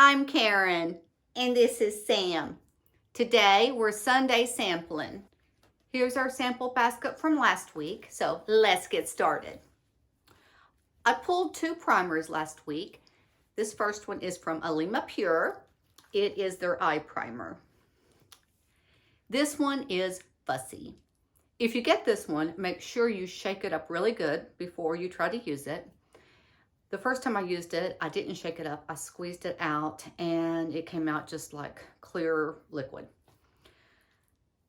I'm Karen, and this is Sam. Today, we're Sunday sampling. Here's our sample basket from last week, so let's get started. I pulled 2 primers last week. This first one is from Alima Pure. It is their eye primer. This one is Fussy. If you get this one, make sure you shake it up really good before you try to use it. The first time I used it, I didn't shake it up. I squeezed it out and it came out just like clear liquid.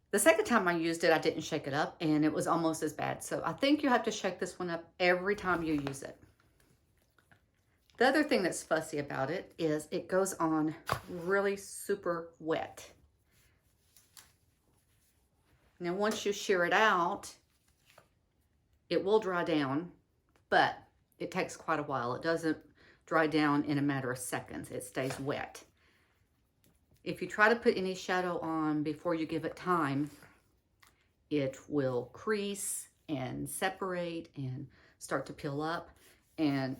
The second time I used it, I didn't shake it up and it was almost as bad. So I think you have to shake this one up every time you use it. The other thing that's fussy about it is it goes on really super wet. Now once you shear it out, it will dry down, but it takes quite a while. It doesn't dry down in a matter of seconds. It stays wet. If you try to put any shadow on before you give it time, it will crease and separate and start to peel up and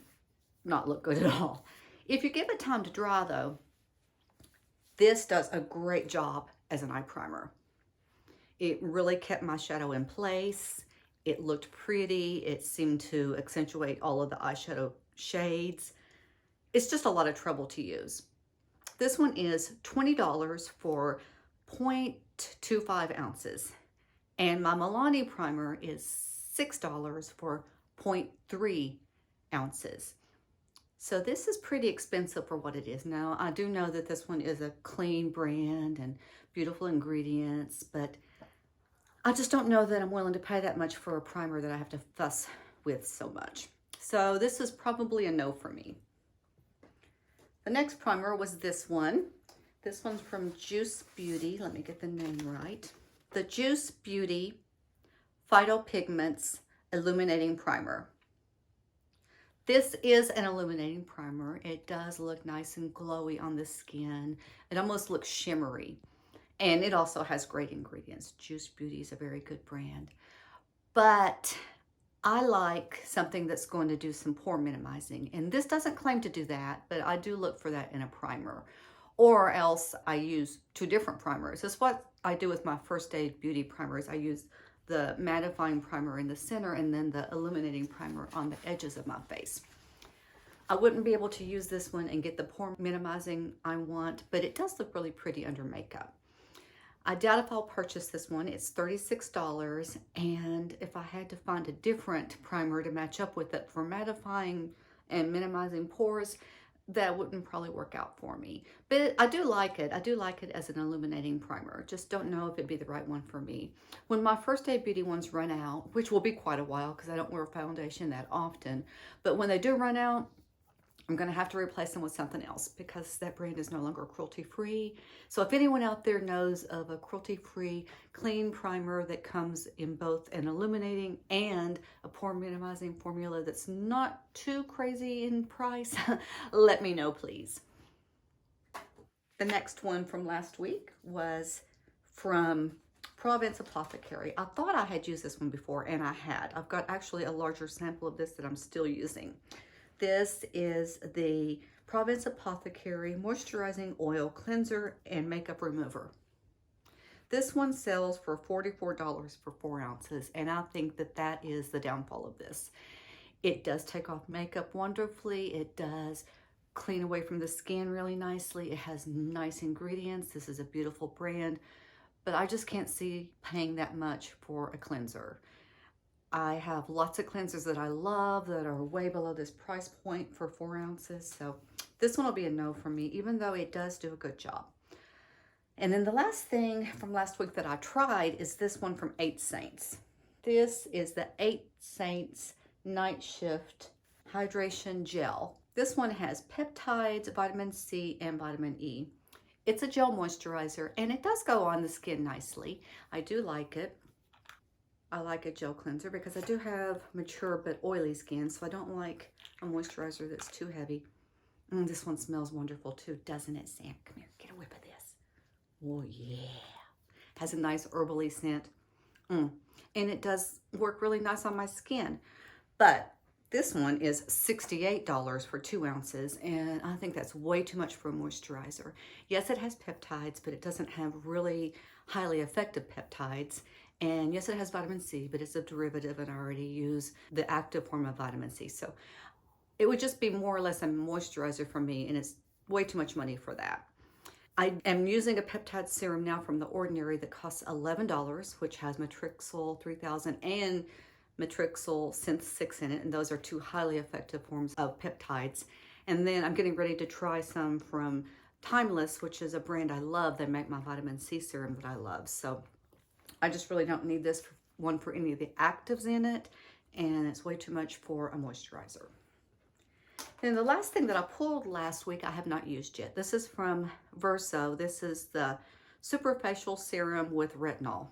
not look good at all. If you give it time to dry though, this does a great job as an eye primer. It really kept my shadow in place. It looked pretty. It seemed to accentuate all of the eyeshadow shades. It's just a lot of trouble to use. This one is $20 for 0.25 ounces. And my Milani primer is $6 for 0.3 ounces. So this is pretty expensive for what it is. Now, I do know that this one is a clean brand and beautiful ingredients, but I just don't know that I'm willing to pay that much for a primer that I have to fuss with so much. So this is probably a no for me. The next primer was this one. This one's from Juice Beauty. Let me get the name right. The Juice Beauty Phytopigments Illuminating Primer. This is an illuminating primer. It does look nice and glowy on the skin. It almost looks shimmery. And it also has great ingredients. Juice Beauty is a very good brand. But I like something that's going to do some pore minimizing. And this doesn't claim to do that, but I do look for that in a primer. Or else I use 2 different primers. That's what I do with my First Aid Beauty primers. I use the mattifying primer in the center and then the illuminating primer on the edges of my face. I wouldn't be able to use this one and get the pore minimizing I want, but it does look really pretty under makeup. I doubt if I'll purchase this one. It's $36, and if I had to find a different primer to match up with it for mattifying and minimizing pores, that wouldn't probably work out for me. But I do like it. I do like it as an illuminating primer. Just don't know if it'd be the right one for me. When my First Aid Beauty ones run out, which will be quite a while because I don't wear foundation that often, but when they do run out, I'm going to have to replace them with something else because that brand is no longer cruelty-free. So if anyone out there knows of a cruelty-free clean primer that comes in both an illuminating and a pore minimizing formula that's not too crazy in price, let me know, please. The next one from last week was from Provence Apothecary. I thought I had used this one before, and I had. I've got actually a larger sample of this that I'm still using. This is the Provence Apothecary Moisturizing Oil Cleanser and Makeup Remover. This one sells for $44 for 4 ounces, and I think that that is the downfall of this. It does take off makeup wonderfully. It does clean away from the skin really nicely. It has nice ingredients. This is a beautiful brand, but I just can't see paying that much for a cleanser. I have lots of cleansers that I love that are way below this price point for 4 ounces. So this one will be a no for me, even though it does do a good job. And then the last thing from last week that I tried is this one from 8 Saints. This is the 8 Saints Night Shift Hydration Gel. This one has peptides, vitamin C, and vitamin E. It's a gel moisturizer, and it does go on the skin nicely. I do like it. I like a gel cleanser because I do have mature but oily skin, so I don't like a moisturizer that's too heavy. This one smells wonderful too, doesn't it, Sam? Come here, get a whiff of this. Oh yeah. Has a nice herbally scent. And it does work really nice on my skin. But This one is $68 for 2 ounces, and I think that's way too much for a moisturizer. Yes, it has peptides, but it doesn't have really highly effective peptides. And yes, it has vitamin C, but it's a derivative, and I already use the active form of vitamin C. So it would just be more or less a moisturizer for me, and it's way too much money for that. I am using a peptide serum now from The Ordinary that costs $11, which has Matrixyl 3000 and Matrixyl Synth 6 in it, and those are 2 highly effective forms of peptides. And then I'm getting ready to try some from Timeless, which is a brand I love. They make my vitamin C serum that I love. So I just really don't need this one for any of the actives in it, and it's way too much for a moisturizer. And the last thing that I pulled last week I have not used yet. This is from Verso. This is the Superfacial Serum with Retinol.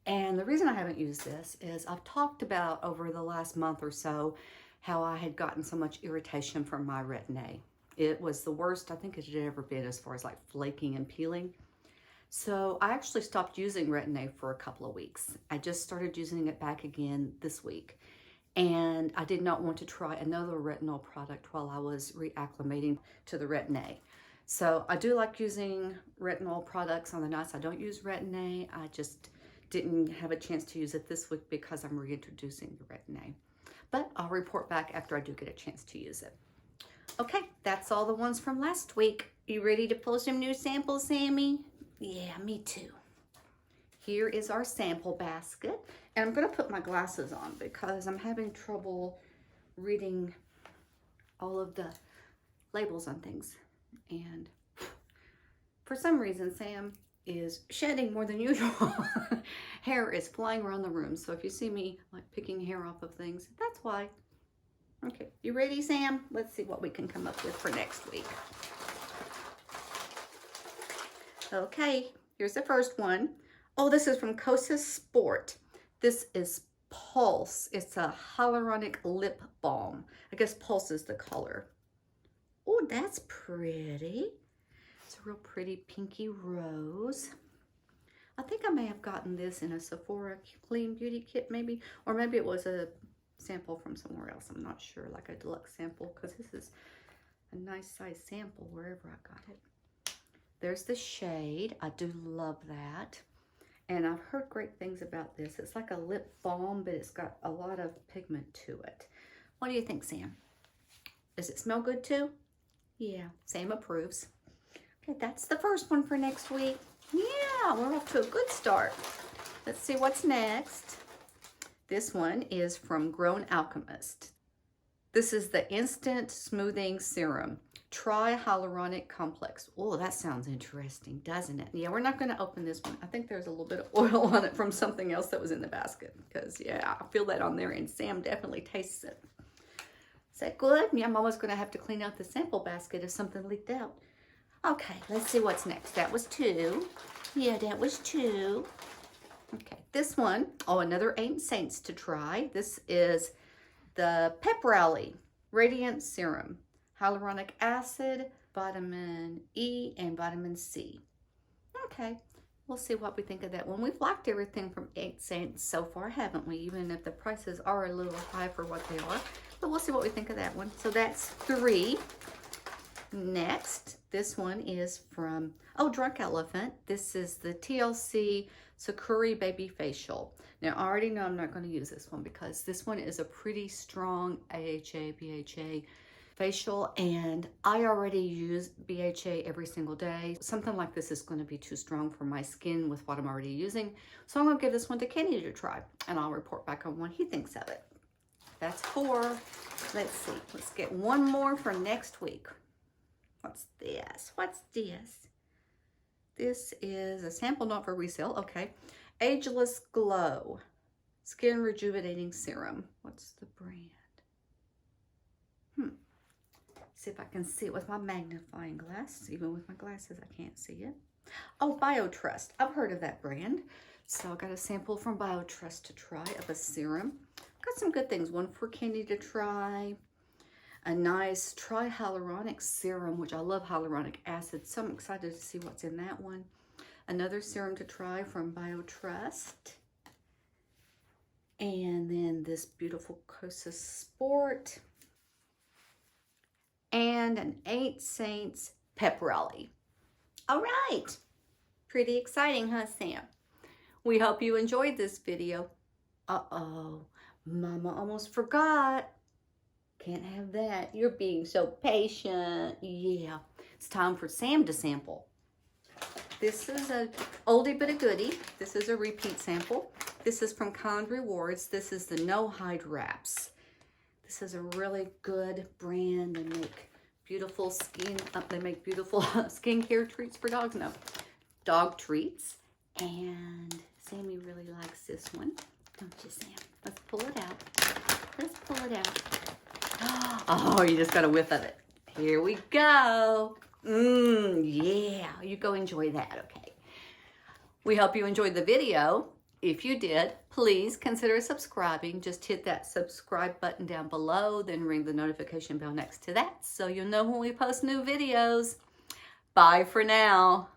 And the reason I haven't used this is I've talked about over the last month or so how I had gotten so much irritation from my Retin-A. It was the worst I think it had ever been as far as like flaking and peeling. So I actually stopped using Retin-A for a couple of weeks. I just started using it back again this week. And I did not want to try another retinol product while I was reacclimating to the Retin-A. So I do like using retinol products on the nights I don't use Retin-A. I just didn't have a chance to use it this week because I'm reintroducing the Retin-A. But I'll report back after I do get a chance to use it. Okay, that's all the ones from last week. You ready to pull some new samples, Sammy? Yeah, me too. Here is our sample basket. And I'm going to put my glasses on because I'm having trouble reading all of the labels on things. And for some reason, Sam is shedding more than usual. Hair is flying around the room. So if you see me like picking hair off of things, that's why. Okay, you ready, Sam? Let's see what we can come up with for next week. Okay, here's the first one. Oh, this is from Kosas Sport. This is Pulse. It's a hyaluronic lip balm. I guess Pulse is the color. Oh, that's pretty. It's a real pretty pinky rose. I think I may have gotten this in a Sephora Clean Beauty Kit maybe, or maybe it was a sample from somewhere else. I'm not sure, like a deluxe sample, because this is a nice size sample wherever I got it. There's the shade. I do love that. And I've heard great things about this. It's like a lip balm, but it's got a lot of pigment to it. What do you think, Sam? Does it smell good too? Yeah, Sam approves. Okay, that's the first one for next week. Yeah, we're off to a good start. Let's see what's next. This one is from Grown Alchemist. This is the Instant Smoothing Serum. Tri-Hyaluronic Complex. Oh, that sounds interesting, doesn't it? Yeah, we're not going to open this one. I think there's a little bit of oil on it from something else that was in the basket. Because, yeah, I feel that on there, and Sam definitely tastes it. Is that good? Yeah, I'm almost going to have to clean out the sample basket if something leaked out. Okay, let's see what's next. That was 2. Yeah, that was 2. Okay, this one. Oh, another Ain't Saints to try. This is the Pep Rally Radiant Serum. Hyaluronic acid, vitamin E, and vitamin C. Okay, we'll see what we think of that one. We've liked everything from Ain't Saints so far, haven't we? Even if the prices are a little high for what they are. But we'll see what we think of that one. So that's 3. Next, this one is from, Drunk Elephant. This is the TLC Sakura Baby Facial. Now, I already know I'm not going to use this one because this one is a pretty strong AHA, BHA facial, and I already use BHA every single day. Something like this is going to be too strong for my skin with what I'm already using. So I'm going to give this one to Kenny to try, and I'll report back on what he thinks of it. That's 4. Let's see. Let's get one more for next week. What's this? What's this? This is a sample, not for resale. Okay. Ageless Glow Skin Rejuvenating Serum. What's the brand? See if I can see it with my magnifying glass. Even with my glasses, I can't see it. Oh, BioTrust. I've heard of that brand. So I got a sample from BioTrust to try of a serum. Got some good things. One for Candy to try. A nice tri-hyaluronic serum, which I love hyaluronic acid. So I'm excited to see what's in that one. Another serum to try from BioTrust. And then this beautiful Cosa Sport. And an 8 Saints Pepperelli. All right. Pretty exciting, huh, Sam? We hope you enjoyed this video. Uh-oh. Mama almost forgot. Can't have that. You're being so patient. Yeah. It's time for Sam to sample. This is a oldie but a goodie. This is a repeat sample. This is from Kind Rewards. This is the No Hide Wraps. This is a really good brand. They make beautiful beautiful skincare treats for dogs. No, dog treats. And Sammy really likes this one, don't you, Sam? Let's pull it out. Let's pull it out. Oh, you just got a whiff of it. Here we go. Yeah, you go enjoy that, okay? We hope you enjoyed the video. If you did, please consider subscribing. Just hit that subscribe button down below, then ring the notification bell next to that so you'll know when we post new videos. Bye for now.